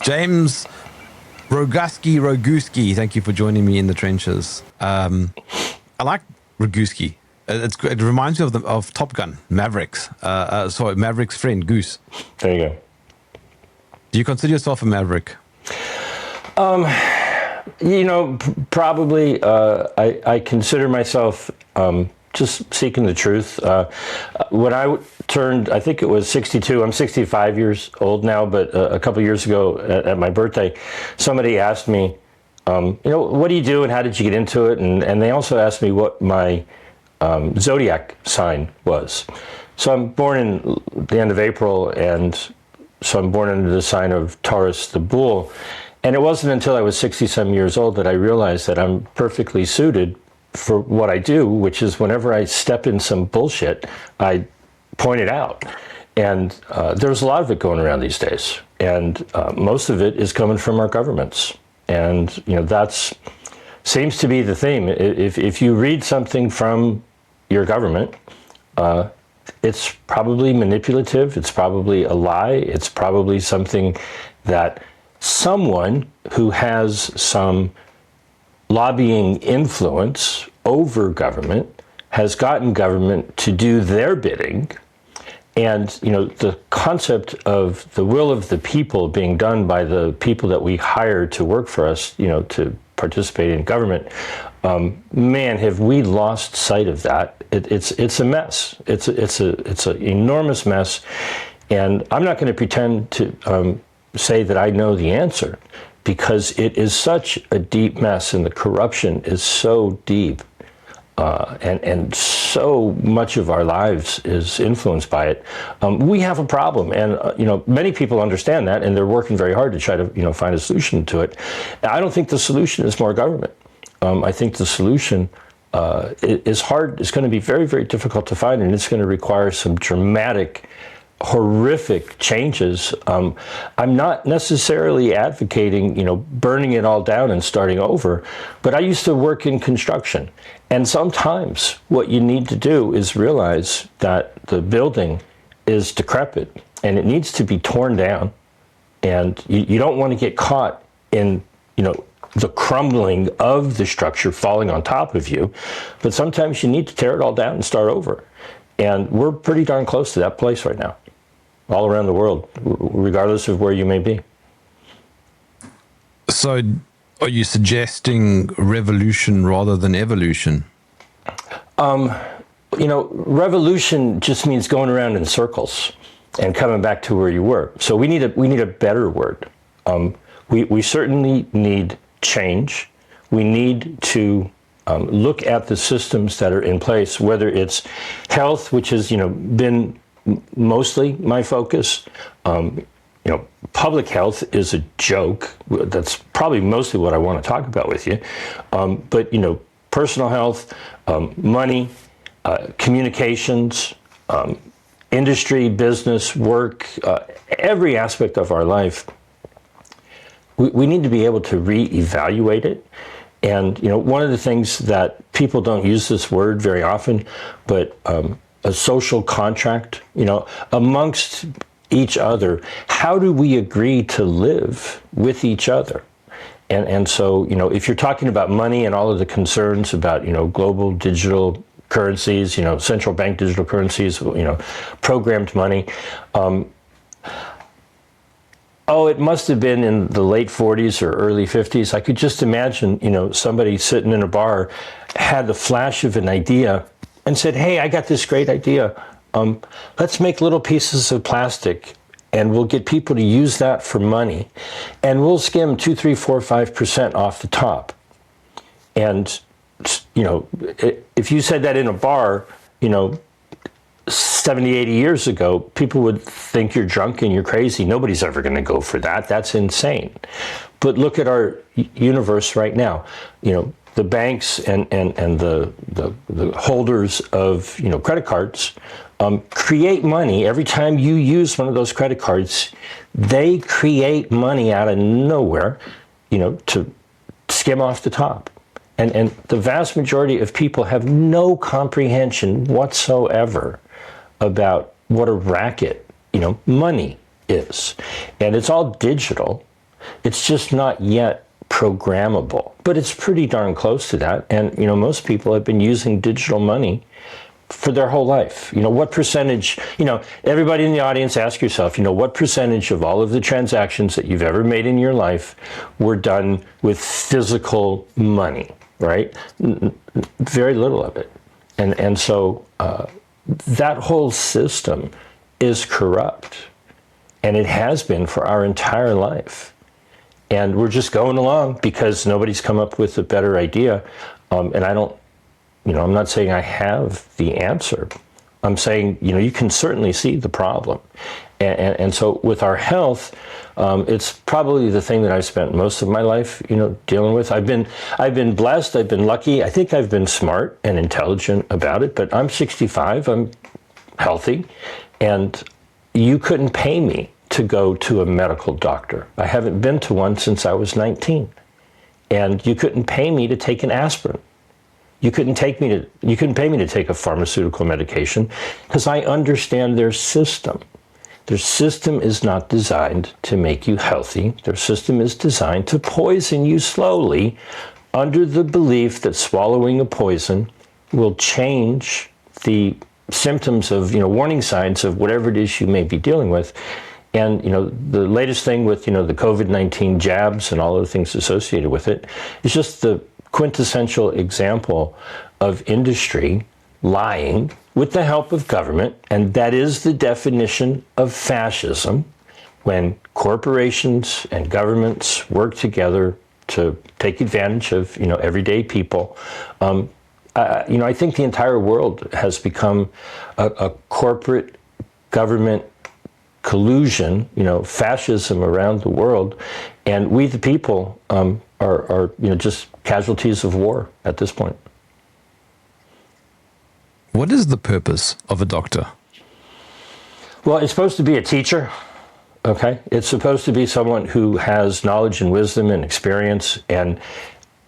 James Roguski, thank you for joining me in the trenches. I like Roguski. It reminds me of Top Gun, Mavericks. Sorry, Maverick's friend, Goose. There you go. Do you consider yourself a Maverick? Probably. I consider myself just seeking the truth. When I turned, I think it was 62, I'm 65 years old now, but a couple years ago at my birthday, somebody asked me, what do you do and how did you get into it? And they also asked me what my zodiac sign was. So I'm born in the end of April, and so I'm born into the sign of Taurus, the bull. And it wasn't until I was 60-some years old that I realized that I'm perfectly suited for what I do, which is whenever I step in some bullshit, I point it out. And there's a lot of it going around these days. And most of it is coming from our governments. And, that's seems to be the theme. If you read something from your government, it's probably manipulative, it's probably a lie, it's probably something that someone who has some lobbying influence over government has gotten government to do their bidding. And, the concept of the will of the people being done by the people that we hire to work for us, to participate in government, man, have we lost sight of that. It's a mess. It's an enormous mess. And I'm not going to pretend to say that I know the answer, because it is such a deep mess and the corruption is so deep. And so much of our lives is influenced by it. We have a problem, and many people understand that, and they're working very hard to try to find a solution to it. I don't think the solution is more government. I think the solution is hard. It's going to be very, very difficult to find, and it's going to require some dramatic, horrific changes. I'm not necessarily advocating, burning it all down and starting over, but I used to work in construction. And sometimes what you need to do is realize that the building is decrepit and it needs to be torn down. And you don't want to get caught in, the crumbling of the structure falling on top of you. But sometimes you need to tear it all down and start over. And we're pretty darn close to that place right now, all around the world, regardless of where you may be. So are you suggesting revolution rather than evolution? Revolution just means going around in circles and coming back to where you were. So we need a better word. We certainly need change. We need to look at the systems that are in place, whether it's health, which has been mostly my focus. Public health is a joke. That's probably mostly what I want to talk about with you. But personal health, money, communications, industry, business, work, every aspect of our life, we need to be able to reevaluate it. And, one of the things that people don't use this word very often, but a social contract, amongst each other, how do we agree to live with each other? And so, if you're talking about money and all of the concerns about, global digital currencies, central bank digital currencies, programmed money, it must have been in the late 40s or early 50s. I could just imagine, somebody sitting in a bar had the flash of an idea and said, hey, I got this great idea. Let's make little pieces of plastic and we'll get people to use that for money. And we'll skim 2, 3, 4, 5% off the top. And, if you said that in a bar, 70, 80 years ago, people would think you're drunk and you're crazy. Nobody's ever going to go for that. That's insane. But look at our universe right now. The banks and the holders of credit cards create money every time you use one of those credit cards. They create money out of nowhere, to skim off the top. And the vast majority of people have no comprehension whatsoever about what a racket, money is. And it's all digital. It's just not yet programmable, but it's pretty darn close to that. And, most people have been using digital money for their whole life. What percentage, everybody in the audience, ask yourself, what percentage of all of the transactions that you've ever made in your life were done with physical money, right? Very little of it. And so that whole system is corrupt. And it has been for our entire life. And we're just going along because nobody's come up with a better idea. And I don't, I'm not saying I have the answer. I'm saying, you can certainly see the problem. And so with our health, it's probably the thing that I've spent most of my life, dealing with. I've been blessed, I've been lucky. I think I've been smart and intelligent about it, but I'm 65, I'm healthy, and you couldn't pay me to go to a medical doctor. I haven't been to one since I was 19. And you couldn't pay me to take an aspirin. You couldn't pay me to take a pharmaceutical medication because I understand their system. Their system is not designed to make you healthy. Their system is designed to poison you slowly under the belief that swallowing a poison will change the symptoms of, warning signs of whatever it is you may be dealing with. And, the latest thing with, the COVID-19 jabs and all of the things associated with it is just the quintessential example of industry lying with the help of government. And that is the definition of fascism, when corporations and governments work together to take advantage of, everyday people. I think the entire world has become a corporate government collusion, fascism around the world, and we the people are just casualties of war at this point. What is the purpose of a doctor? Well, it's supposed to be a teacher, okay? It's supposed to be someone who has knowledge and wisdom and experience, and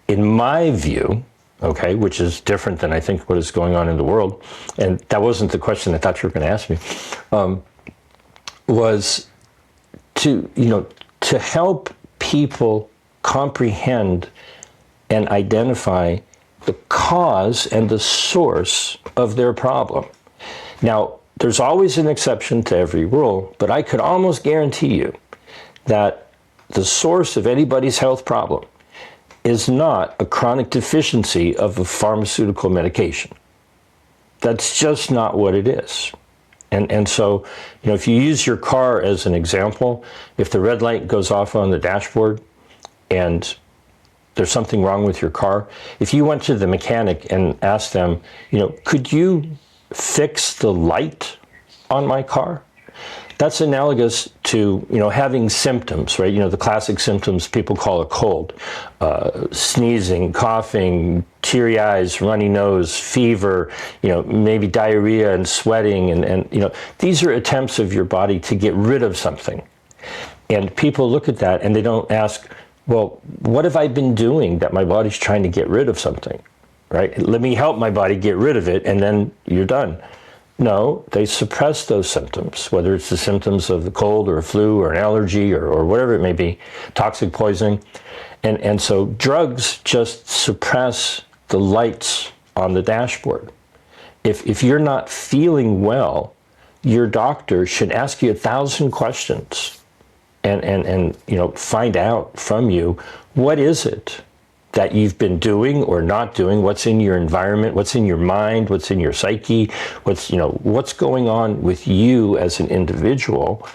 in my view, okay, which is different than I think what is going on in the world, and that wasn't the question I thought you were going to ask me, was to help people comprehend and identify the cause and the source of their problem. Now, there's always an exception to every rule, but I could almost guarantee you that the source of anybody's health problem is not a chronic deficiency of a pharmaceutical medication. That's just not what it is. And so, if you use your car as an example, if the red light goes off on the dashboard and there's something wrong with your car, if you went to the mechanic and asked them, could you fix the light on my car? That's analogous to, having symptoms, right? The classic symptoms people call a cold, sneezing, coughing, teary eyes, runny nose, fever, maybe diarrhea and sweating. And these are attempts of your body to get rid of something. And people look at that and they don't ask, well, what have I been doing that my body's trying to get rid of something, right? Let me help my body get rid of it and then you're done. No, they suppress those symptoms, whether it's the symptoms of the cold or a flu or an allergy or whatever it may be, toxic poisoning. And so drugs just suppress the lights on the dashboard. If you're not feeling well, your doctor should ask you 1,000 questions and find out from you, what is it that you've been doing or not doing, what's in your environment, what's in your mind, what's in your psyche, what's going on with you as an individual,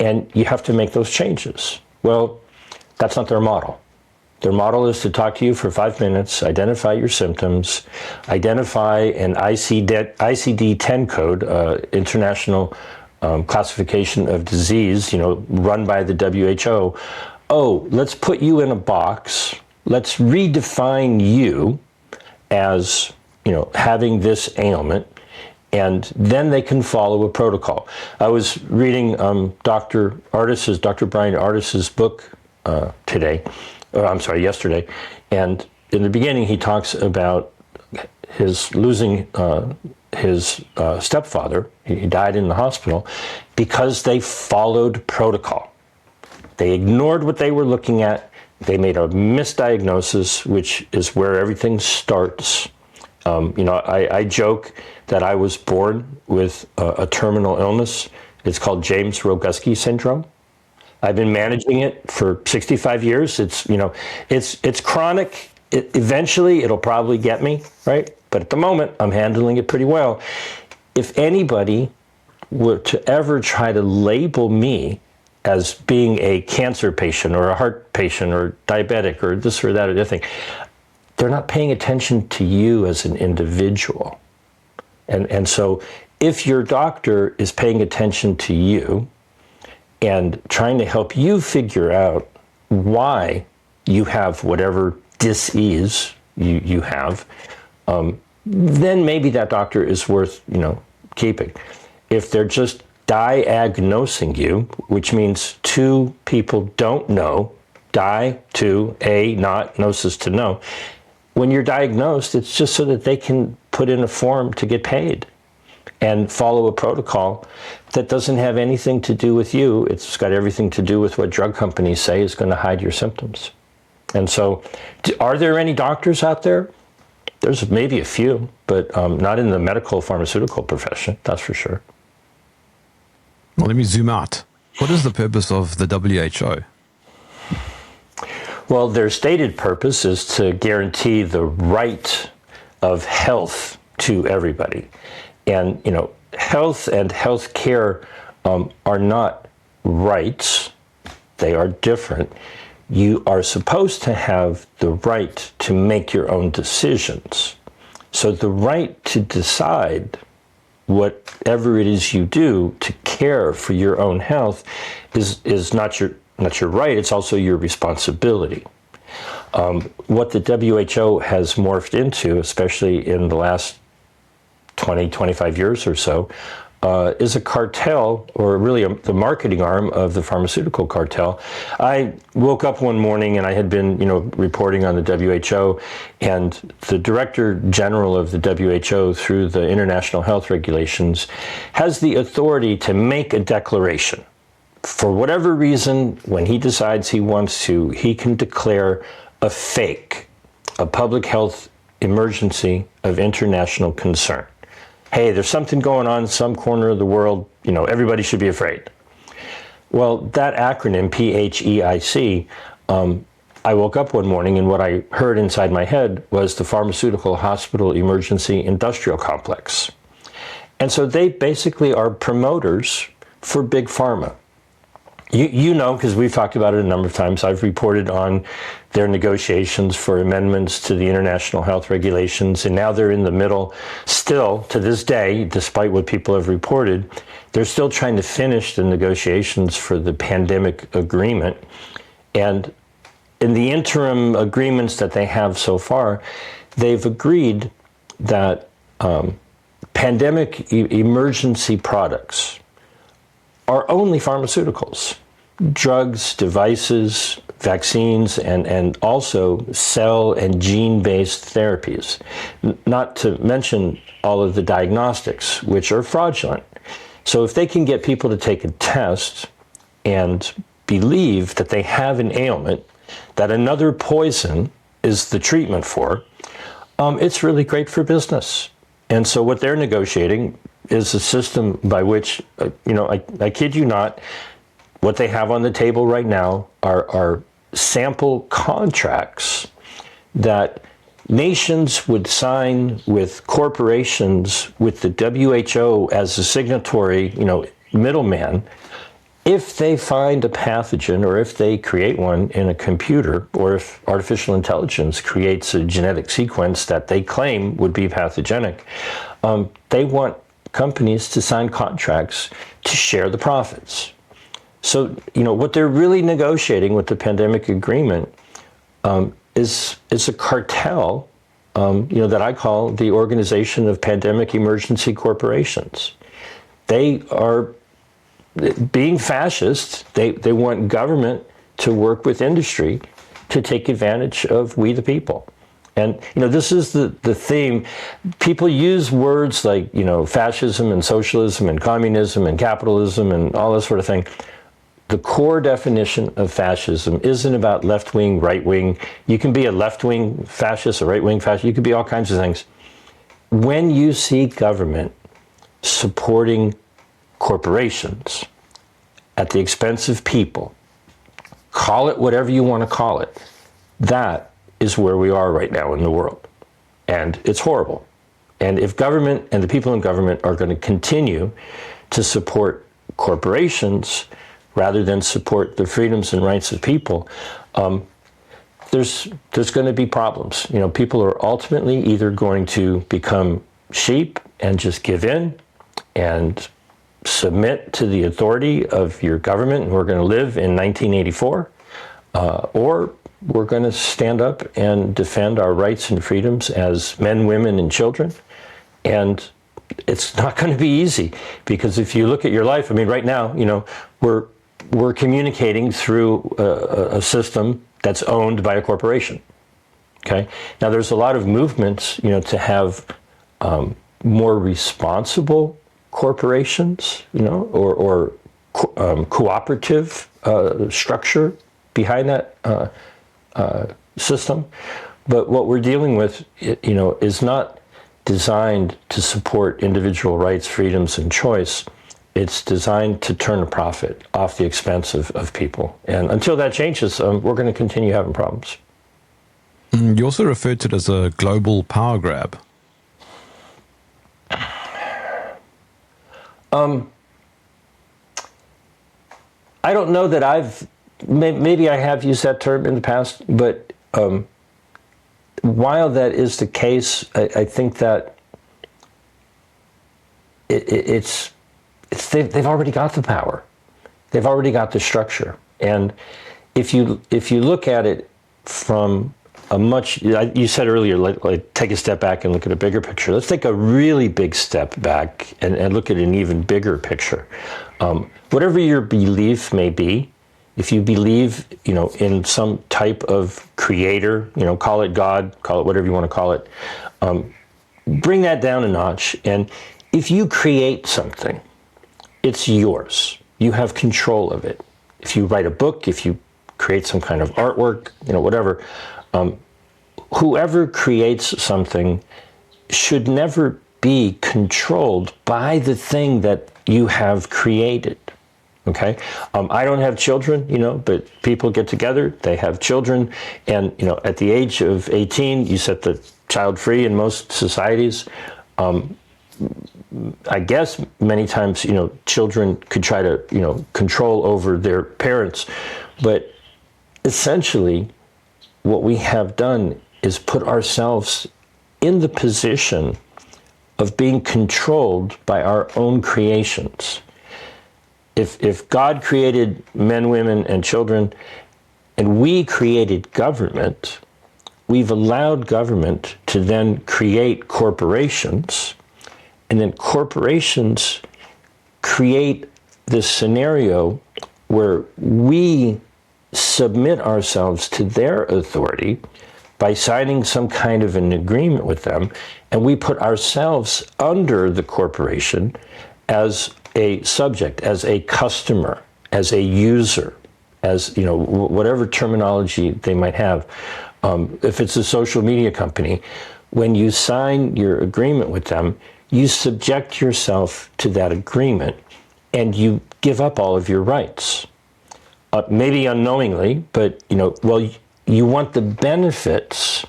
and you have to make those changes. Well, that's not their model. Their model is to talk to you for 5 minutes, identify your symptoms, identify an ICD-10 code, International Classification of Disease, run by the WHO. Oh, let's put you in a box. Let's redefine you as, having this ailment, and then they can follow a protocol. I was reading Dr. Brian Ardis's book yesterday, and in the beginning he talks about his losing his stepfather. He died in the hospital because they followed protocol. They ignored what they were looking at. They made a misdiagnosis, which is where everything starts. I joke that I was born with a terminal illness. It's called James Roguski syndrome. I've been managing it for 65 years. It's chronic. Eventually, it'll probably get me, right? But at the moment, I'm handling it pretty well. If anybody were to ever try to label me as being a cancer patient or a heart patient or diabetic or this or that or the other thing, they're not paying attention to you as an individual. And so if your doctor is paying attention to you and trying to help you figure out why you have whatever dis-ease you have, then maybe that doctor is worth, keeping. If they're just diagnosing you, which means two people don't know, die to a not gnosis to know. When you're diagnosed, it's just so that they can put in a form to get paid and follow a protocol that doesn't have anything to do with you. It's got everything to do with what drug companies say is going to hide your symptoms. And so, are there any doctors out there? There's maybe a few, but not in the medical pharmaceutical profession, that's for sure. Well, let me zoom out. What is the purpose of the WHO? Well, their stated purpose is to guarantee the right of health to everybody. And, health and health care are not rights. They are different. You are supposed to have the right to make your own decisions. So the right to decide whatever it is you do to care for your own health is not your right, it's also your responsibility. What the WHO has morphed into, especially in the last 20, 25 years or so, is a cartel, or really the marketing arm of the pharmaceutical cartel. I woke up one morning and I had been, reporting on the WHO, and the Director General of the WHO, through the international health regulations, has the authority to make a declaration. For whatever reason, when he decides he wants to, he can declare a public health emergency of international concern. Hey, there's something going on in some corner of the world, everybody should be afraid. Well, that acronym, PHEIC, I woke up one morning and what I heard inside my head was the Pharmaceutical Hospital Emergency Industrial Complex. And so they basically are promoters for Big Pharma. You know, because we've talked about it a number of times, I've reported on their negotiations for amendments to the international health regulations, and now they're in the middle, still, to this day, despite what people have reported, they're still trying to finish the negotiations for the pandemic agreement. And in the interim agreements that they have so far, they've agreed that pandemic emergency products are only pharmaceuticals, drugs, devices, vaccines, and also cell and gene-based therapies, not to mention all of the diagnostics, which are fraudulent. So if they can get people to take a test and believe that they have an ailment, that another poison is the treatment for, it's really great for business. And so what they're negotiating is a system by which, I kid you not, what they have on the table right now are sample contracts that nations would sign with corporations with the WHO as a signatory, middleman, if they find a pathogen or if they create one in a computer, or if artificial intelligence creates a genetic sequence that they claim would be pathogenic, they want companies to sign contracts to share the profits. So, what they're really negotiating with the pandemic agreement is a cartel, that I call the Organization of Pandemic Emergency Corporations. They are being fascist. They want government to work with industry to take advantage of we the people. And, this is the theme. People use words like, fascism and socialism and communism and capitalism and all this sort of thing. the core definition of fascism isn't about left-wing, right-wing. You can be a left-wing fascist, a right-wing fascist. You could be all kinds of things. When you see government supporting corporations at the expense of people, call it whatever you want to call it, that is where we are right now in the world. And it's horrible. And if government and the people in government are going to continue to support corporations rather than support the freedoms and rights of people, there's going to be problems. You know, people are ultimately either going to become sheep and just give in and submit to the authority of your government, and we're going to live in 1984, or we're going to stand up and defend our rights and freedoms as men, women, and children. And it's not going to be easy, because if you look at your life, I mean, right now, you know, we're communicating through a system that's owned by a corporation. Okay. Now, there's a lot of movements, you know, to have more responsible corporations, you know, or cooperative structure behind that system. But what we're dealing with, you know, is not designed to support individual rights, freedoms, and choice. It's designed to turn a profit off the expense of people. And until that changes, we're going to continue having problems. You also referred to it as a global power grab. I don't know that maybe I have used that term in the past, but while that is the case, I think that they've already got the power. They've already got the structure. And if you look at it from a much, you said earlier, like take a step back and look at a bigger picture. Let's take a really big step back and look at an even bigger picture. Whatever your belief may be, if you believe, you know, in some type of creator, you know, call it God, call it whatever you want to call it, bring that down a notch. And if you create something, it's yours. You have control of it. If you write a book, if you create some kind of artwork, you know, whatever, whoever creates something should never be controlled by the thing that you have created. Okay, I don't have children, you know, but people get together, they have children, and, you know, at the age of 18, you set the child free in most societies. I guess many times, you know, children could try to, you know, control over their parents, but essentially what we have done is put ourselves in the position of being controlled by our own creations. If God created men, women, and children, and we created government, we've allowed government to then create corporations, and then corporations create this scenario where we submit ourselves to their authority by signing some kind of an agreement with them, and we put ourselves under the corporation as a subject, as a customer, as a user, as, you know, whatever terminology they might have. If it's a social media company, when you sign your agreement with them, you subject yourself to that agreement and you give up all of your rights. Maybe unknowingly, but, you know, well, you want the benefits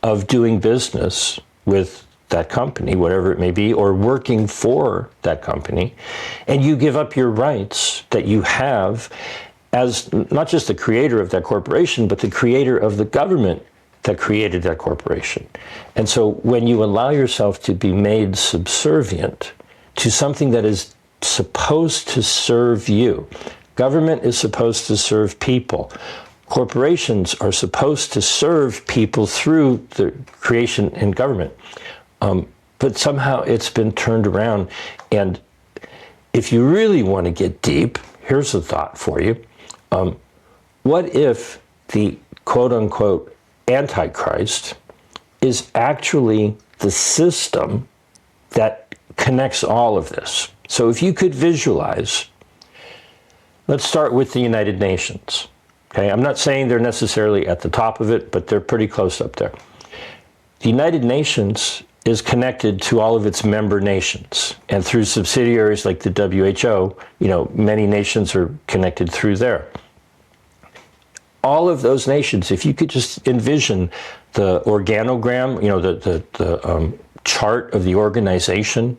of doing business with that company, whatever it may be, or working for that company, and you give up your rights that you have as not just the creator of that corporation, but the creator of the government that created that corporation. And so when you allow yourself to be made subservient to something that is supposed to serve you, government is supposed to serve people. Corporations are supposed to serve people through the creation and government. But somehow it's been turned around. And if you really want to get deep, here's a thought for you. What if the quote-unquote Antichrist is actually the system that connects all of this? So if you could visualize Let's start with the United Nations. Okay, I'm not saying they're necessarily at the top of it, but they're pretty close up there. The United Nations is connected to all of its member nations, and through subsidiaries like the WHO, many nations are connected through there. All of those nations, if you could just envision the organogram, the chart of the organization.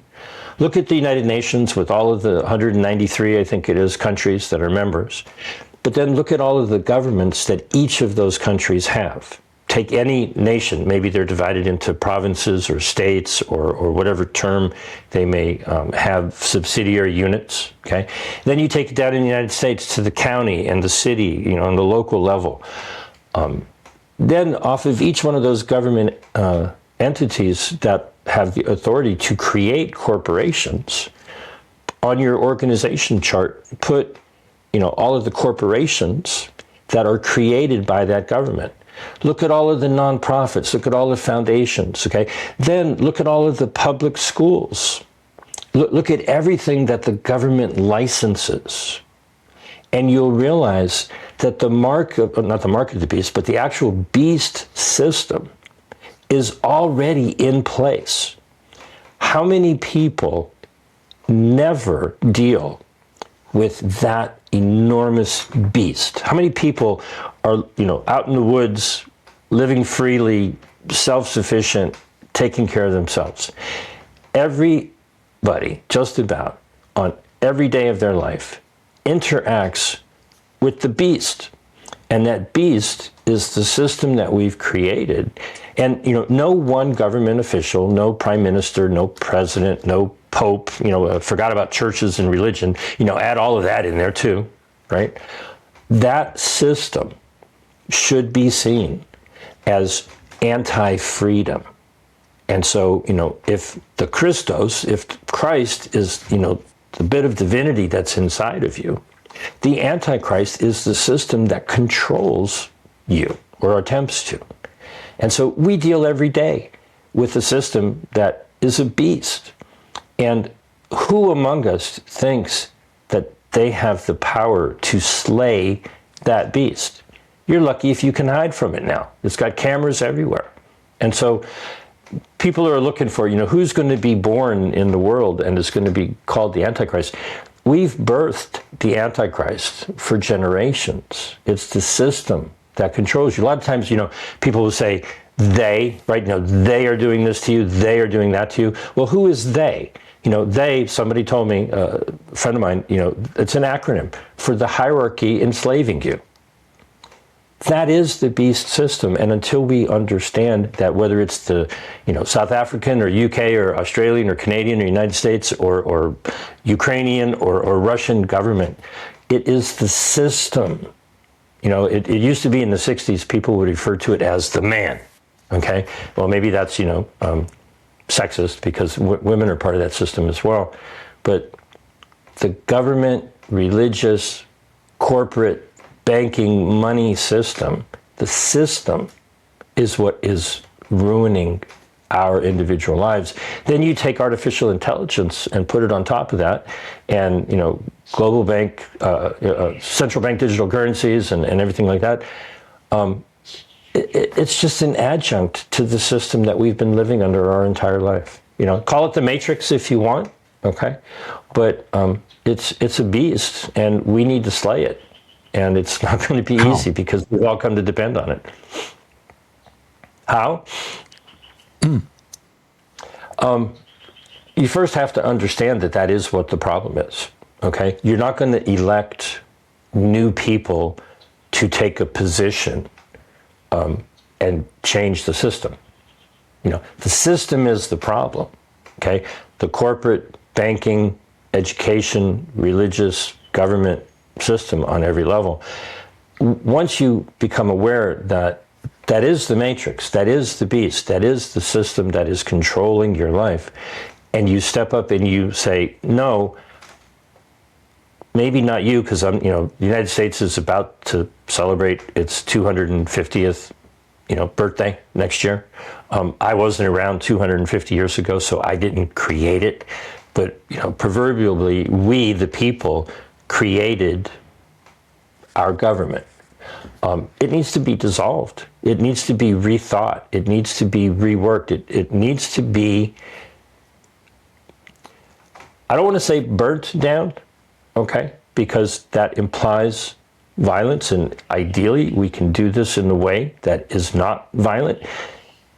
Look at the United Nations with all of the 193, I think it is, countries that are members. But then look at all of the governments that each of those countries have. Take any nation, maybe they're divided into provinces or states or whatever term they may have subsidiary units, okay? Then you take it down in the United States to the county and the city, on the local level. Then off of each one of those government entities that have the authority to create corporations, on your organization chart, put all of the corporations that are created by that government. Look at all of the nonprofits, look at all the foundations, okay? Then look at all of the public schools. Look at everything that the government licenses. And you'll realize that the mark of, not the mark of the beast, but the actual beast system is already in place. How many people never deal with that enormous beast? How many people are, out in the woods, living freely, self-sufficient, taking care of themselves? Everybody, just about, on every day of their life, interacts with the beast. And that beast is the system that we've created. And, no one government official, no prime minister, no president, no pope, forgot about churches and religion, add all of that in there too, right? That system should be seen as anti-freedom. And so, if the Christos, if Christ is, the bit of divinity that's inside of you, the Antichrist is the system that controls you, or attempts to. And so we deal every day with a system that is a beast. And who among us thinks that they have the power to slay that beast? You're lucky if you can hide from it now. It's got cameras everywhere. And so people are looking for, who's going to be born in the world and is going to be called the Antichrist. We've birthed the Antichrist for generations. It's the system that controls you. A lot of times, people will say, they, right? They are doing this to you, they are doing that to you. Well, who is they? They, somebody told me, a friend of mine, it's an acronym for the hierarchy enslaving you. That is the beast system. And until we understand that, whether it's the, South African or UK or Australian or Canadian or United States or Ukrainian or Russian government, it is the system. It used to be in the 60s, people would refer to it as the man. Okay. Well, maybe that's, sexist because women are part of that system as well. But the government, religious, corporate, banking, money system, the system is what is ruining our individual lives. Then you take artificial intelligence and put it on top of that, and global bank, central bank digital currencies and everything like that. It's just an adjunct to the system that we've been living under our entire life. Call it the Matrix if you want, okay? But it's a beast, and we need to slay it. And it's not going to be easy because we've all come to depend on it. How? You first have to understand that is what the problem is, okay? You're not going to elect new people to take a position and change the system. The system is the problem, okay? The corporate, banking, education, religious, government system on every level. Once you become aware that is the matrix, that is the beast, that is the system that is controlling your life, and you step up and you say, no, maybe not you, because the United States is about to celebrate its 250th, birthday next year. I wasn't around 250 years ago, so I didn't create it. But, proverbially, we, the people, created our government. It needs to be dissolved. It needs to be rethought. It needs to be reworked. It needs to be, I don't want to say burnt down, okay, because that implies violence, and ideally we can do this in a way that is not violent.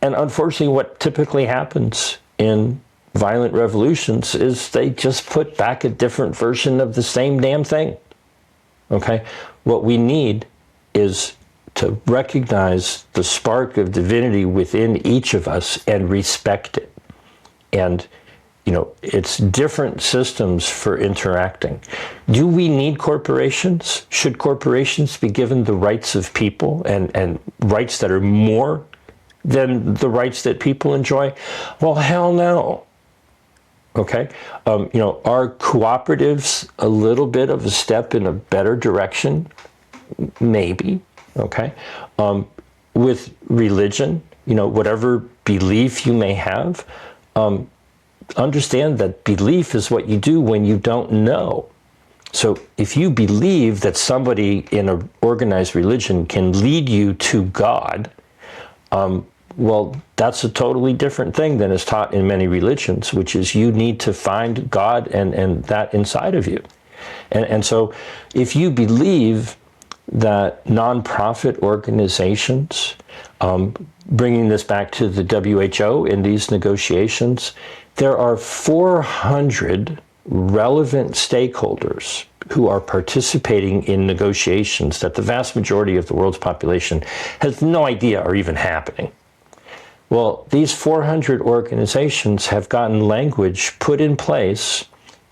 And unfortunately, what typically happens in violent revolutions is they just put back a different version of the same damn thing, okay? What we need is to recognize the spark of divinity within each of us and respect it. And you know, it's different systems for interacting. Do we need corporations? Should corporations be given the rights of people and rights that are more than the rights that people enjoy? Well, hell no. Okay? You know, are cooperatives a little bit of a step in a better direction? Maybe. Okay? With religion, you know, whatever belief you may have, understand that belief is what you do when you don't know. So if you believe that somebody in an organized religion can lead you to God, well, that's a totally different thing than is taught in many religions, which is you need to find God and that inside of you. And so if you believe that nonprofit organizations, bringing this back to the WHO in these negotiations, there are 400 relevant stakeholders who are participating in negotiations that the vast majority of the world's population has no idea are even happening. Well, these 400 organizations have gotten language put in place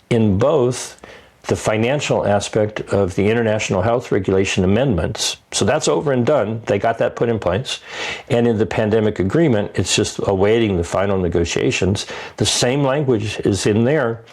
in both the financial aspect of the International Health Regulation amendments, so that's over and done, they got that put in place, and in the pandemic agreement, it's just awaiting the final negotiations, the same language is in there,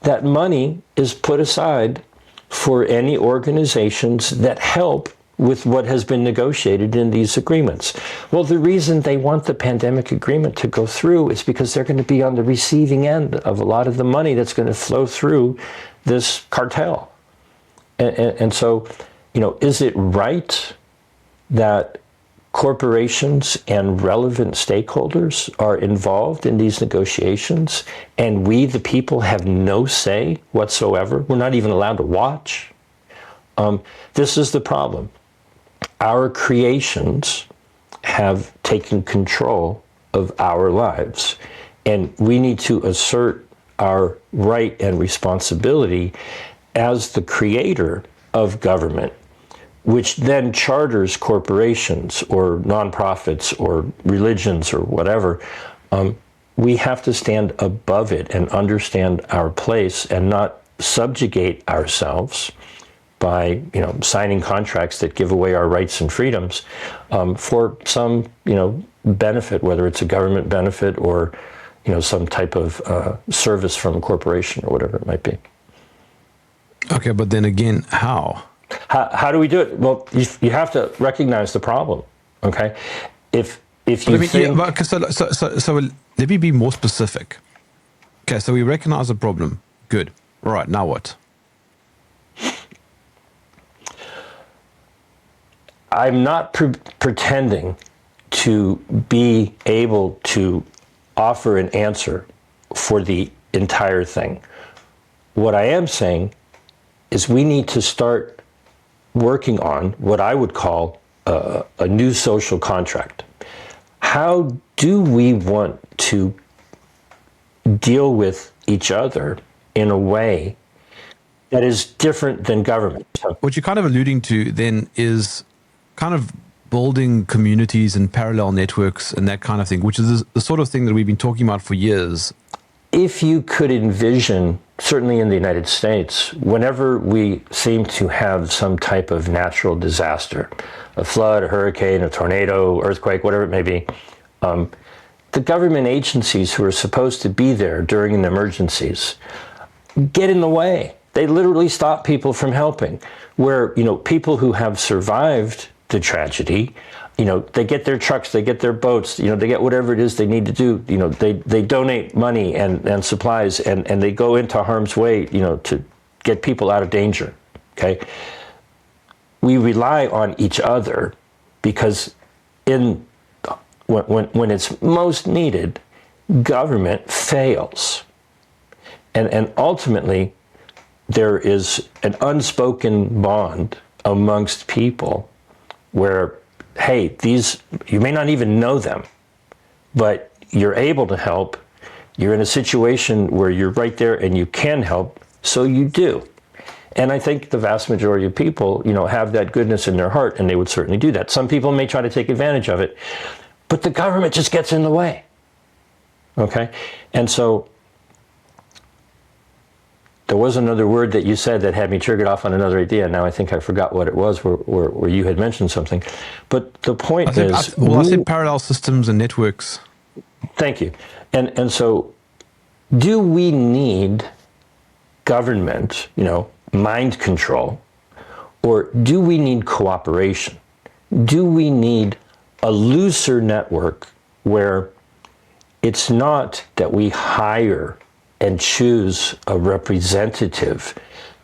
that money is put aside for any organizations that help with what has been negotiated in these agreements. Well, the reason they want the pandemic agreement to go through is because they're going to be on the receiving end of a lot of the money that's going to flow through this cartel. And so, you know, is it right that corporations and relevant stakeholders are involved in these negotiations and we, the people, have no say whatsoever? We're not even allowed to watch. This is the problem. Our creations have taken control of our lives, and we need to assert our right and responsibility as the creator of government, which then charters corporations or nonprofits or religions or whatever. We have to stand above it and understand our place and not subjugate ourselves by, you know, signing contracts that give away our rights and freedoms for some, you know, benefit, whether it's a government benefit or, you know, some type of service from a corporation or whatever it might be. Okay, but then again, how? How do we do it? Well, you have to recognize the problem. Okay, if you think. Yeah, so let me be more specific. Okay, so we recognize the problem. Good. All right. Now what? I'm not pretending to be able to offer an answer for the entire thing. What I am saying is we need to start working on what I would call a new social contract. How do we want to deal with each other in a way that is different than government? What you're kind of alluding to then is kind of building communities and parallel networks and that kind of thing, which is the sort of thing that we've been talking about for years. If you could envision, certainly in the United States, whenever we seem to have some type of natural disaster, a flood, a hurricane, a tornado, earthquake, whatever it may be, the government agencies who are supposed to be there during the emergencies get in the way. They literally stop people from helping. Where, you know, people who have survived the tragedy, you know, they get their trucks, they get their boats, you know, they get whatever it is they need to do, you know, they donate money and supplies and they go into harm's way, you know, to get people out of danger, okay? we rely on each other because when it's most needed, government fails. And ultimately, there is an unspoken bond amongst people where, hey, you may not even know them, but you're able to help. You're in a situation where you're right there and you can help, so you do. And I think the vast majority of people, have that goodness in their heart, and they would certainly do that. Some people may try to take advantage of it, but the government just gets in the way. Okay? And so there was another word that you said that had me triggered off on another idea. Now I think I forgot what it was, where you had mentioned something. But the point is... I said parallel systems and networks. Thank you. And so do we need government, mind control, or do we need cooperation? Do we need a looser network where it's not that we hire and choose a representative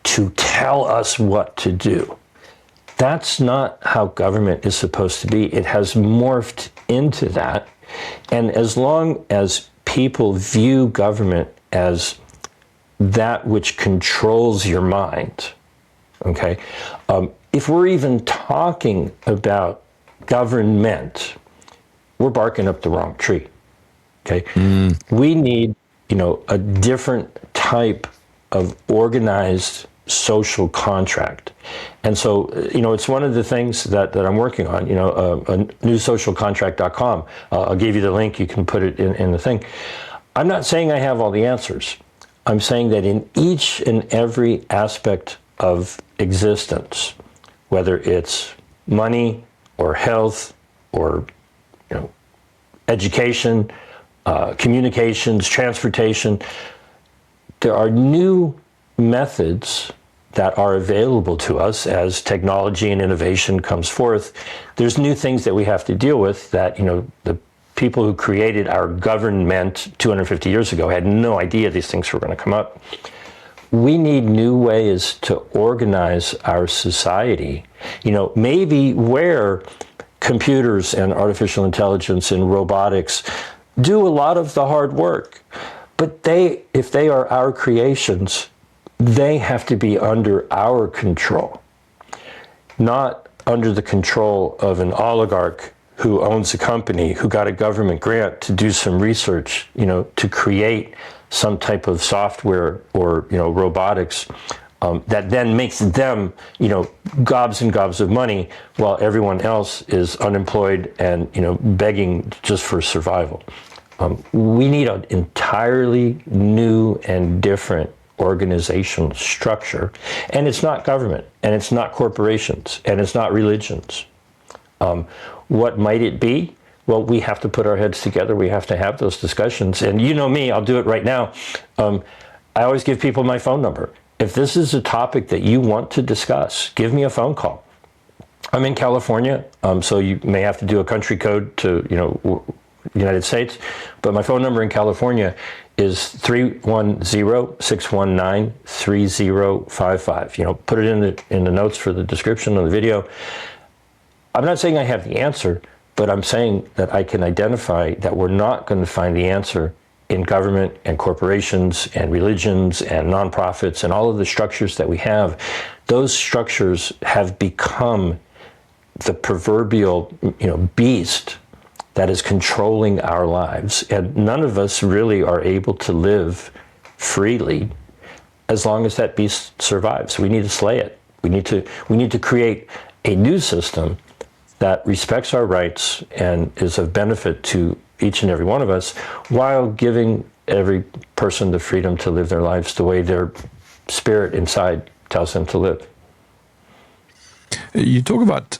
to tell us what to do? That's not how government is supposed to be. It has morphed into that. And as long as people view government as that which controls your mind, okay? If we're even talking about government, we're barking up the wrong tree, okay? We need, a different type of organized social contract. And so, it's one of the things that I'm working on, newsocialcontract.com. I'll give you the link. You can put it in the thing. I'm not saying I have all the answers. I'm saying that in each and every aspect of existence, whether it's money or health or, education, communications, transportation, there are new methods that are available to us as technology and innovation comes forth. There's new things that we have to deal with that, the people who created our government 250 years ago had no idea these things were going to come up. We need new ways to organize our society, maybe where computers and artificial intelligence and robotics do a lot of the hard work, but if they are our creations, they have to be under our control, not under the control of an oligarch who owns a company, who got a government grant to do some research, to create some type of software or, robotics that then makes them, gobs and gobs of money while everyone else is unemployed and, begging just for survival. We need an entirely new and different organizational structure. And it's not government, and it's not corporations, and it's not religions. What might it be? Well, we have to put our heads together. We have to have those discussions. And you know me, I'll do it right now. I always give people my phone number. If this is a topic that you want to discuss, give me a phone call. I'm in California, so you may have to do a country code to, United States, but my phone number in California is 310-619-3055. Put it in the notes for the description of the video. I'm not saying I have the answer, but I'm saying that I can identify that we're not going to find the answer in government and corporations and religions and nonprofits and all of the structures that we have. Those structures have become the proverbial, beast that is controlling our lives. And none of us really are able to live freely as long as that beast survives. We need to slay it. We need to create a new system that respects our rights and is of benefit to each and every one of us, while giving every person the freedom to live their lives the way their spirit inside tells them to live. You talk about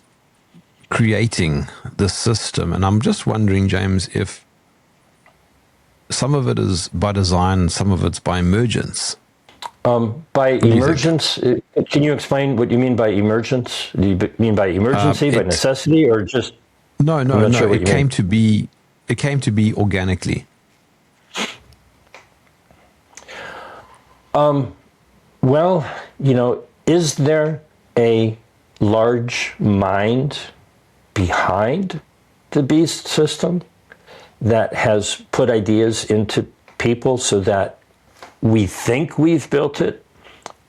creating the system, and I'm just wondering, James, if some of it is by design, some of it's by emergence. By emergence, can you explain what you mean by emergence? Do you mean by emergency, by necessity, or just? No. Sure it came to be. It came to be organically. Well, is there a large mind behind the beast system that has put ideas into people so that we think we've built it,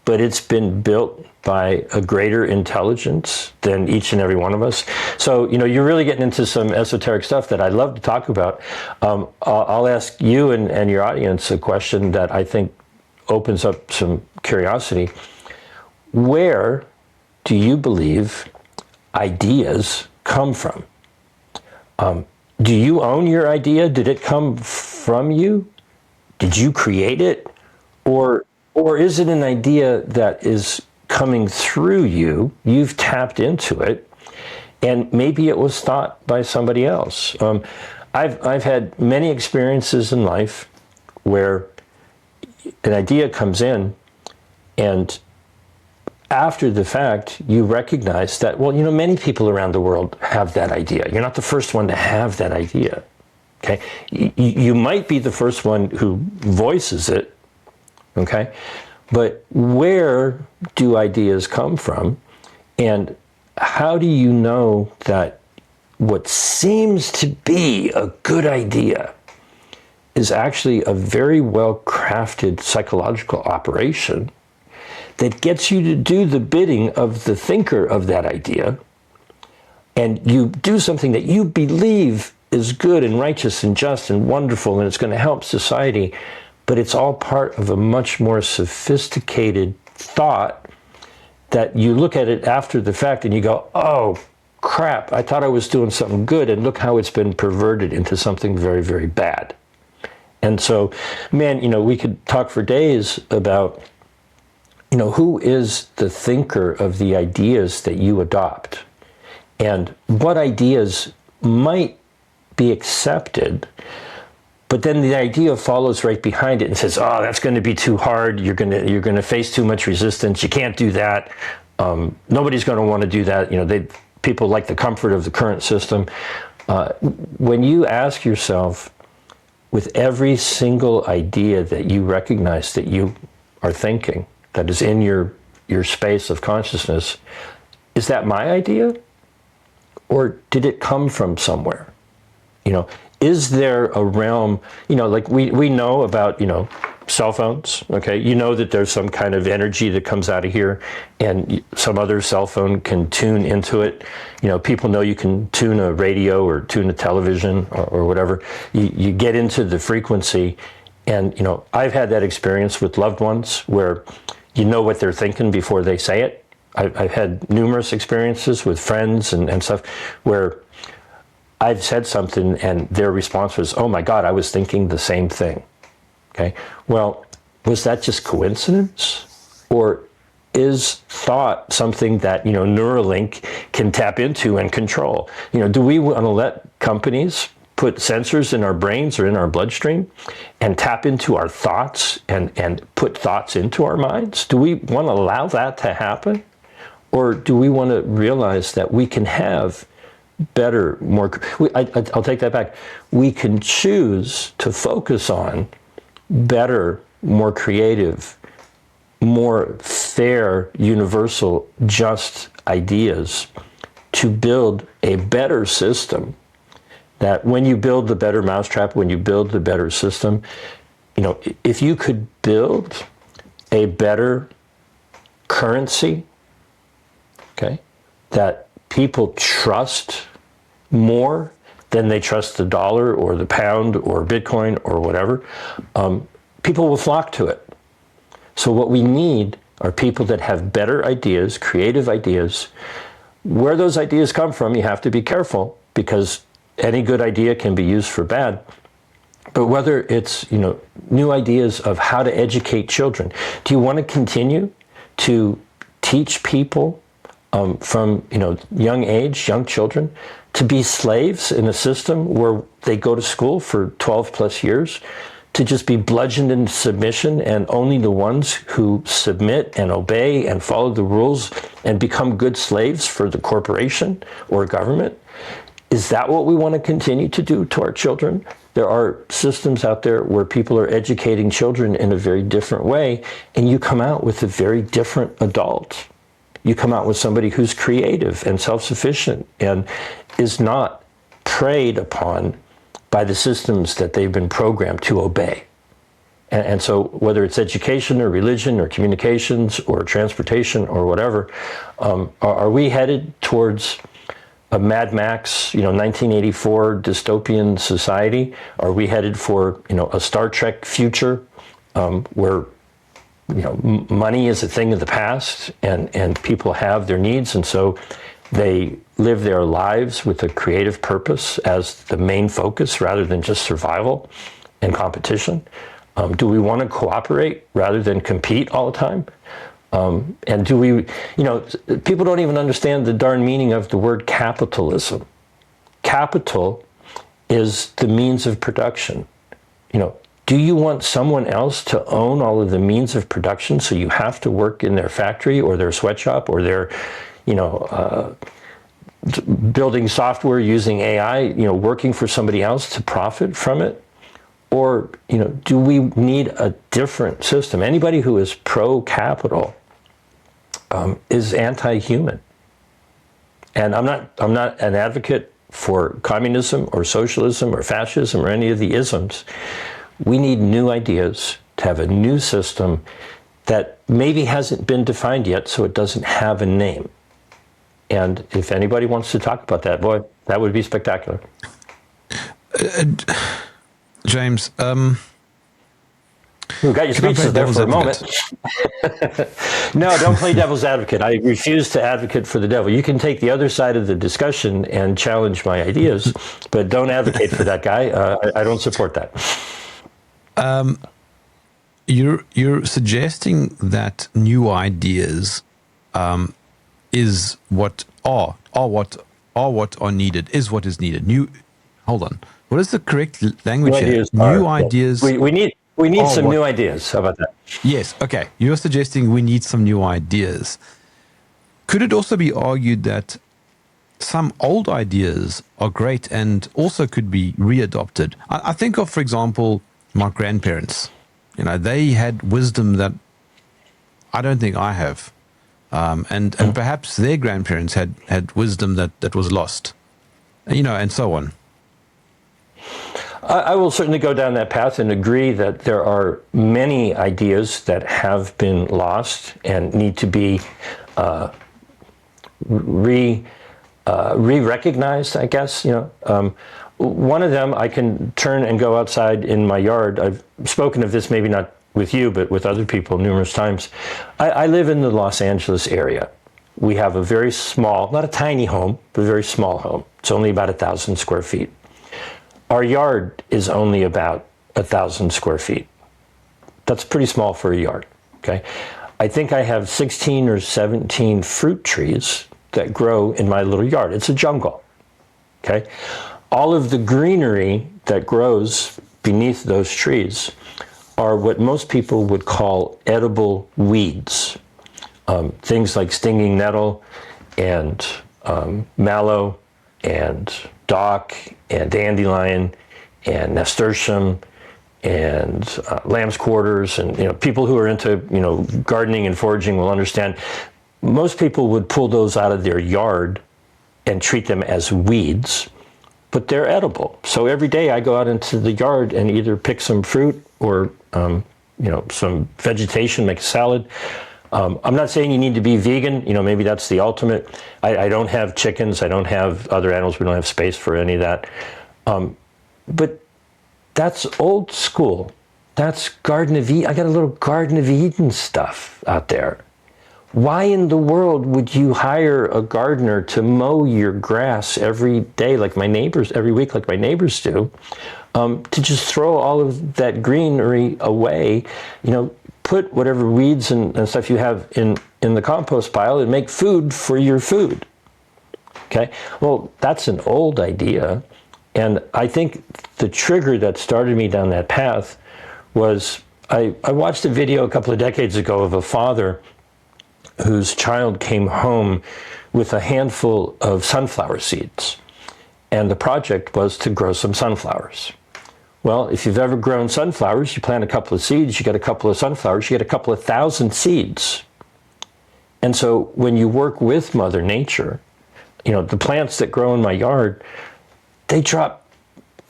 but it's been built by a greater intelligence than each and every one of us. So, you're really getting into some esoteric stuff that I'd love to talk about. I'll ask you and your audience a question that I think opens up some curiosity. Where do you believe ideas come from? Do you own your idea? Did it come from you? Did you create it? Or is it an idea that is coming through you? You've tapped into it, and maybe it was thought by somebody else. I've had many experiences in life where an idea comes in, and after the fact, you recognize that, many people around the world have that idea. You're not the first one to have that idea. Okay? You might be the first one who voices it. Okay? But where do ideas come from? And how do you know that what seems to be a good idea is actually a very well-crafted psychological operation that gets you to do the bidding of the thinker of that idea, and you do something that you believe is good and righteous and just and wonderful, and it's going to help society, but it's all part of a much more sophisticated thought that you look at it after the fact and you go, oh, crap, I thought I was doing something good, and look how it's been perverted into something very, very bad. And so, man, we could talk for days about who is the thinker of the ideas that you adopt, and what ideas might be accepted, but then the idea follows right behind it and says, oh, that's going to be too hard. You're going to face too much resistance. You can't do that. Nobody's going to want to do that. People like the comfort of the current system. When you ask yourself, with every single idea that you recognize that you are thinking, that is in your space of consciousness, is that my idea? Or did it come from somewhere? Is there a realm, like we know about, cell phones, okay? That there's some kind of energy that comes out of here, and some other cell phone can tune into it. People know you can tune a radio or tune a television or whatever. You get into the frequency, and, I've had that experience with loved ones where you know what they're thinking before they say it. I've had numerous experiences with friends and stuff where I've said something and their response was, oh my God, I was thinking the same thing. Okay, well, was that just coincidence? Or is thought something that, Neuralink can tap into and control? Do we want to let companies put sensors in our brains or in our bloodstream and tap into our thoughts and put thoughts into our minds? Do we want to allow that to happen? Or do we want to realize that we can have better, I'll take that back. We can choose to focus on better, more creative, more fair, universal, just ideas to build a better system. That when you build the better mousetrap, when you build the better system, if you could build a better currency, okay, that people trust more than they trust the dollar or the pound or Bitcoin or whatever, people will flock to it. So what we need are people that have better ideas, creative ideas. Where those ideas come from, you have to be careful, because any good idea can be used for bad. But whether it's, new ideas of how to educate children. Do you want to continue to teach people from, young age, young children, to be slaves in a system where they go to school for 12 plus years, to just be bludgeoned into submission, and only the ones who submit and obey and follow the rules and become good slaves for the corporation or government? Is that what we want to continue to do to our children? There are systems out there where people are educating children in a very different way, and you come out with a very different adult. you come out with somebody who's creative and self-sufficient and is not preyed upon by the systems that they've been programmed to obey. And so whether it's education or religion or communications or transportation or whatever, are we headed towards a Mad Max, 1984 dystopian society? Are we headed for, a Star Trek future where, money is a thing of the past and people have their needs, and so they live their lives with a creative purpose as the main focus rather than just survival and competition? Do we want to cooperate rather than compete all the time? And do we, people don't even understand the darn meaning of the word capitalism. Capital is the means of production. Do you want someone else to own all of the means of production so you have to work in their factory or their sweatshop or their, building software using AI, working for somebody else to profit from it? Or, do we need a different system? Anybody who is pro-capital is anti-human. And I'm not an advocate for communism or socialism or fascism or any of the isms. We need new ideas to have a new system that maybe hasn't been defined yet, so it doesn't have a name. And if anybody wants to talk about that, boy, that would be spectacular. James, we got your speeches there for a moment. No, don't play devil's advocate. I refuse to advocate for the devil. You can take the other side of the discussion and challenge my ideas, but don't advocate for that guy. I don't support that. You're suggesting that new ideas is what are needed, is what is needed. Hold on. What is the correct language here? New ideas. We need some new ideas. How about that? Yes. Okay. You're suggesting we need some new ideas. Could it also be argued that some old ideas are great and also could be readopted? I think of, for example, my grandparents. They had wisdom that I don't think I have. And perhaps their grandparents had wisdom that was lost, and so on. I will certainly go down that path and agree that there are many ideas that have been lost and need to be re-recognized, I guess. One of them, I can turn and go outside in my yard. I've spoken of this, maybe not with you, but with other people numerous times. I live in the Los Angeles area. We have a very small, not a tiny home, but a very small home. It's only about 1,000 square feet. Our yard is only about 1,000 square feet. That's pretty small for a yard, okay? I think I have 16 or 17 fruit trees that grow in my little yard. It's a jungle, okay? All of the greenery that grows beneath those trees are what most people would call edible weeds. Things like stinging nettle and mallow and dock and dandelion and nasturtium and lamb's quarters, and people who are into gardening and foraging will understand. Most people would pull those out of their yard and treat them as weeds, but they're edible. So every day I go out into the yard and either pick some fruit or some vegetation, make a salad. I'm not saying you need to be vegan. Maybe that's the ultimate. I don't have chickens. I don't have other animals. We don't have space for any of that. But that's old school. That's Garden of Eden. I got a little Garden of Eden stuff out there. Why in the world would you hire a gardener to mow your grass every day like my neighbors, every week like my neighbors do, to just throw all of that greenery away? Put whatever weeds and stuff you have in the compost pile and make food for your food. Okay? Well, that's an old idea. And I think the trigger that started me down that path was I watched a video a couple of decades ago of a father whose child came home with a handful of sunflower seeds. And the project was to grow some sunflowers. Well, if you've ever grown sunflowers, you plant a couple of seeds, you get a couple of sunflowers, you get a couple of thousand seeds. And so when you work with Mother Nature, the plants that grow in my yard, they drop,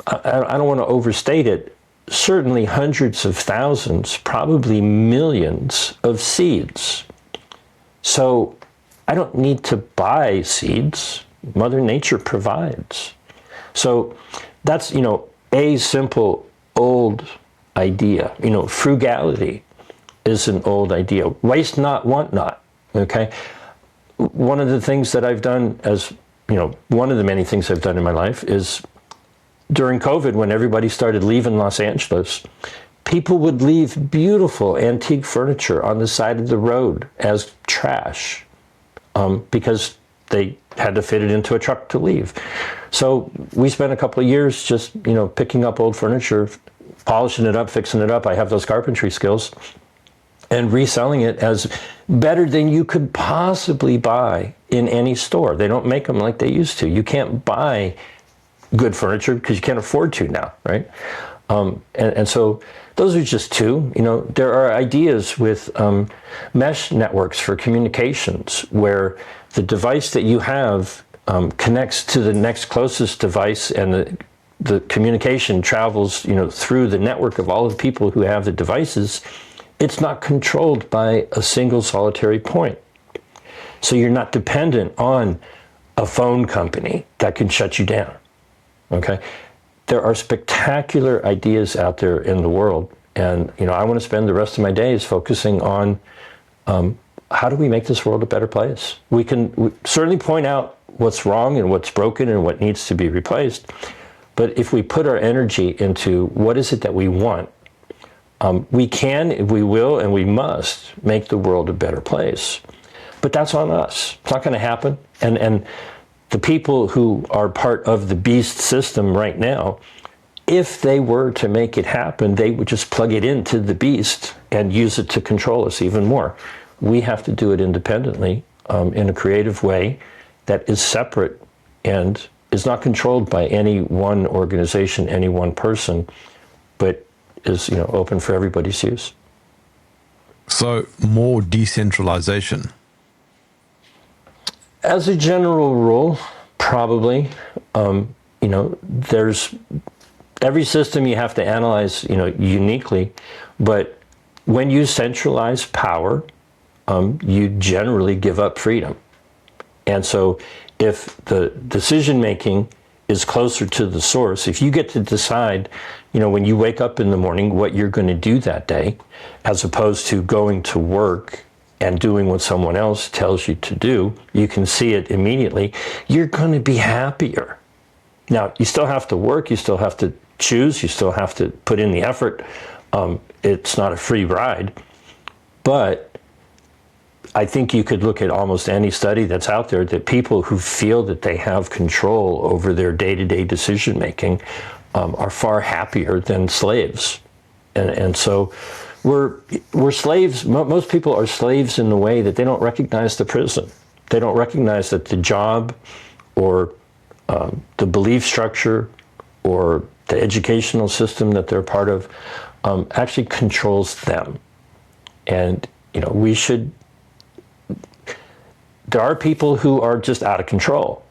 I don't want to overstate it, certainly hundreds of thousands, probably millions of seeds. So I don't need to buy seeds. Mother Nature provides. So that's, a simple old idea. Frugality is an old idea. Waste not, want not, okay? One of the things that I've done one of the many things I've done in my life is during COVID, when everybody started leaving Los Angeles, people would leave beautiful antique furniture on the side of the road as trash because they had to fit it into a truck to leave. So we spent a couple of years just, picking up old furniture, polishing it up, fixing it up. I have those carpentry skills, and reselling it as better than you could possibly buy in any store. They don't make them like they used to. You can't buy good furniture because you can't afford to now, right? And so those are just two. There are ideas with mesh networks for communications where the device that you have connects to the next closest device, and the communication travels, through the network of all of the people who have the devices. It's not controlled by a single solitary point. So you're not dependent on a phone company that can shut you down, okay? There are spectacular ideas out there in the world, and I want to spend the rest of my days focusing on how do we make this world a better place? We certainly point out what's wrong and what's broken and what needs to be replaced, but if we put our energy into what is it that we want, we can, we will, and we must make the world a better place. But that's on us. It's not going to happen. And the people who are part of the beast system right now, if they were to make it happen, they would just plug it into the beast and use it to control us even more. We have to do it independently, in a creative way that is separate and is not controlled by any one organization, any one person, but is open for everybody's use. So more decentralization. As a general rule, probably. There's every system you have to analyze, uniquely, but when you centralize power, you generally give up freedom. And so if the decision making is closer to the source, if you get to decide, when you wake up in the morning, what you're going to do that day, as opposed to going to work and doing what someone else tells you to do, you can see it immediately, you're going to be happier. Now, you still have to work, you still have to choose, you still have to put in the effort. It's not a free ride, but I think you could look at almost any study that's out there that people who feel that they have control over their day-to-day decision making are far happier than slaves. And so we're slaves. Most people are slaves in the way that they don't recognize the prison. They don't recognize that the job or the belief structure or the educational system that they're part of actually controls them. And there are people who are just out of control.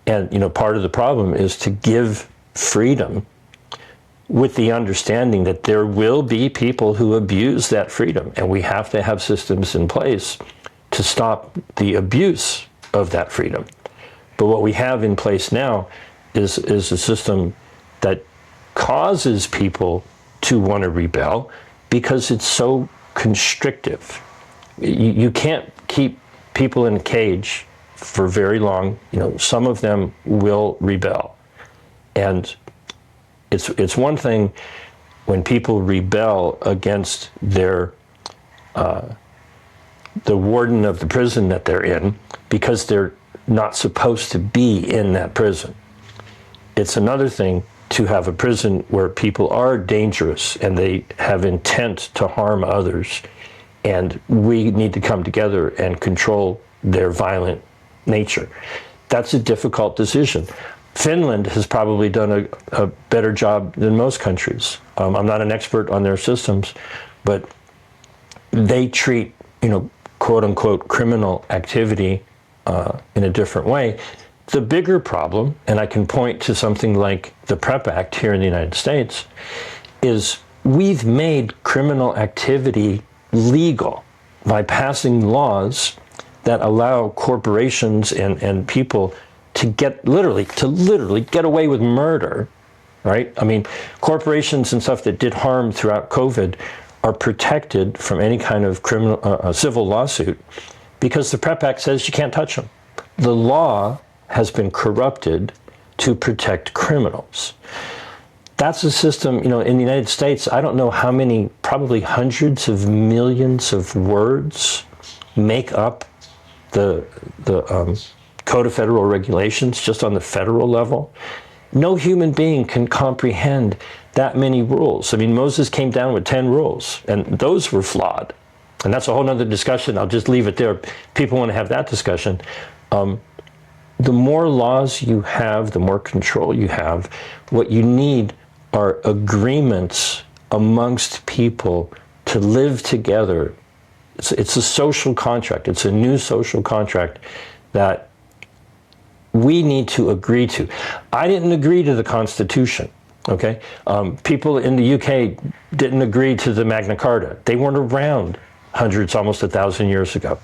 And, part of the problem is to give freedom with the understanding that there will be people who abuse that freedom. And we have to have systems in place to stop the abuse of that freedom. But what we have in place now is a system that causes people to want to rebel because it's so constrictive. You can't keep people in a cage for very long. Some of them will rebel. And it's one thing when people rebel against their the warden of the prison that they're in because they're not supposed to be in that prison. It's another thing to have a prison where people are dangerous and they have intent to harm others, and we need to come together and control their violent nature. That's a difficult decision. Finland has probably done a better job than most countries. I'm not an expert on their systems, but they treat, quote-unquote criminal activity in a different way. The bigger problem, and I can point to something like the PrEP Act here in the United States, is we've made criminal activity legal by passing laws that allow corporations and people to literally get away with murder, right? I mean, corporations and stuff that did harm throughout COVID are protected from any kind of criminal civil lawsuit because the PrEP Act says you can't touch them. The law has been corrupted to protect criminals. That's a system, in the United States, I don't know how many, probably hundreds of millions of words make up the Code of Federal Regulations just on the federal level. No human being can comprehend that many rules. I mean, Moses came down with 10 rules, and those were flawed. And that's a whole nother discussion. I'll just leave it there. People want to have that discussion. The more laws you have, the more control you have. What you need are agreements amongst people to live together. It's a social contract. It's a new social contract that we need to agree to. I didn't agree to the Constitution, okay? People in the UK didn't agree to the Magna Carta. They weren't around hundreds, almost 1,000 years ago.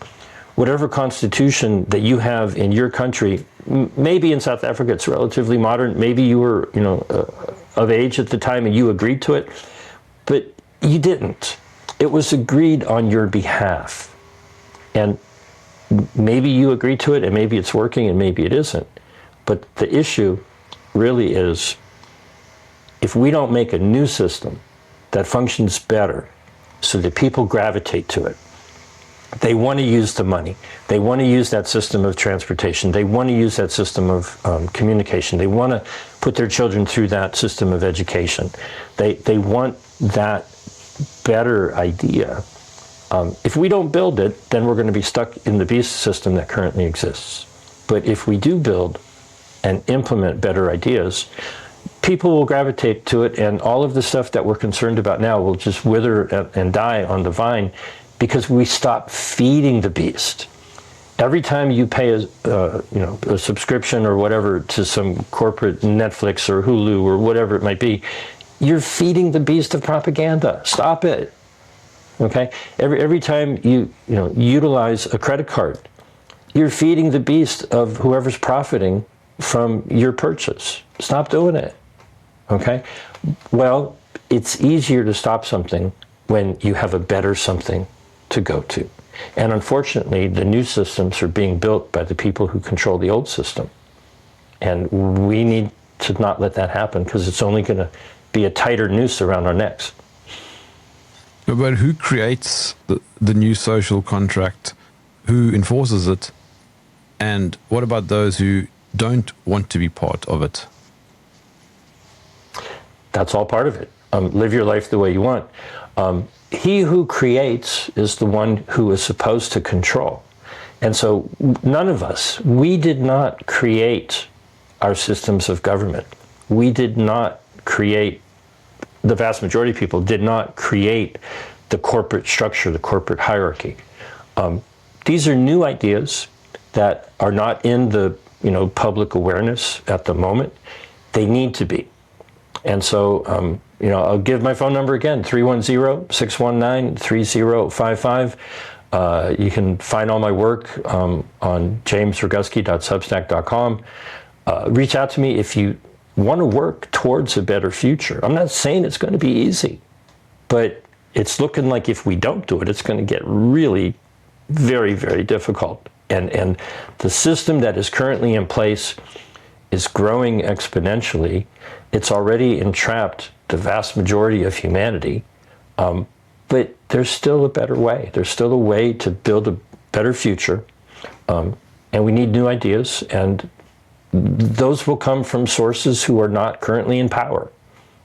Whatever constitution that you have in your country, maybe in South Africa it's relatively modern, maybe you were, of age at the time and you agreed to it, but you didn't. It was agreed on your behalf. And maybe you agreed to it and maybe it's working and maybe it isn't. But the issue really is, if we don't make a new system that functions better so that people gravitate to it, they want to use the money. They want to use that system of transportation. They want to use that system of communication. They want to put their children through that system of education. They want that better idea. If we don't build it, then we're going to be stuck in the beast system that currently exists. But if we do build and implement better ideas, people will gravitate to it, and all of the stuff that we're concerned about now will just wither and die on the vine, because we stop feeding the beast. Every time you pay a subscription or whatever to some corporate Netflix or Hulu or whatever it might be, you're feeding the beast of propaganda. Stop it. Okay? Every time you utilize a credit card, you're feeding the beast of whoever's profiting from your purchase. Stop doing it. Okay? Well, it's easier to stop something when you have a better something to go to. And unfortunately, the new systems are being built by the people who control the old system. And we need to not let that happen, because it's only going to be a tighter noose around our necks. But who creates the new social contract? Who enforces it? And what about those who don't want to be part of it? That's all part of it. Live your life the way you want. He who creates is the one who is supposed to control. And so none of us, we did not create our systems of government. We did not create, the vast majority of people did not create the corporate structure, the corporate hierarchy. These are new ideas that are not in the public awareness at the moment. They need to be. And so, I'll give my phone number again, 310-619-3055. You can find all my work on jamesroguski.substack.com. Reach out to me if you want to work towards a better future. I'm not saying it's going to be easy, but it's looking like if we don't do it, it's going to get really very, very difficult. And the system that is currently in place is growing exponentially. It's already entrapped the vast majority of humanity, but there's still a better way. There's still a way to build a better future, and we need new ideas, and those will come from sources who are not currently in power.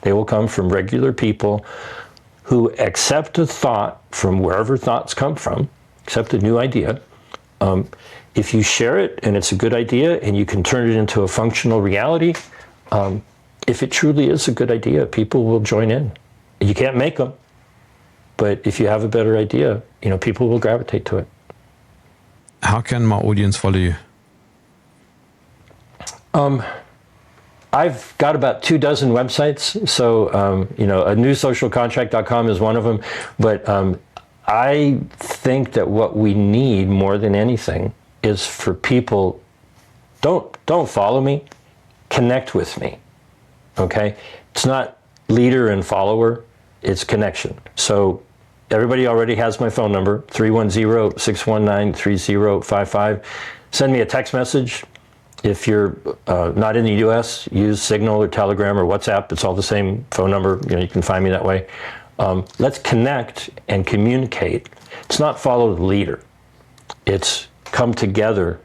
They will come from regular people who accept a thought from wherever thoughts come from, accept a new idea. If you share it and it's a good idea and you can turn it into a functional reality, if it truly is a good idea, people will join in. You can't make them, but if you have a better idea, people will gravitate to it. How can my audience follow you? I've got about 24 websites. So, a newsocialcontract.com is one of them. But I think that what we need more than anything is for people, don't follow me, connect with me. Okay? It's not leader and follower, it's connection. So everybody already has my phone number, 310-619-3055. Send me a text message. If you're not in the US, use Signal or Telegram or WhatsApp. It's all the same phone number. You can find me that way. Let's connect and communicate. It's not follow the leader. It's come together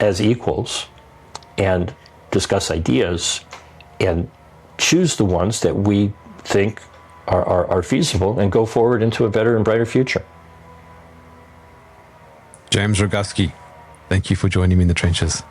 as equals and discuss ideas and choose the ones that we think are feasible and go forward into a better and brighter future. James Roguski, thank you for joining me in the trenches.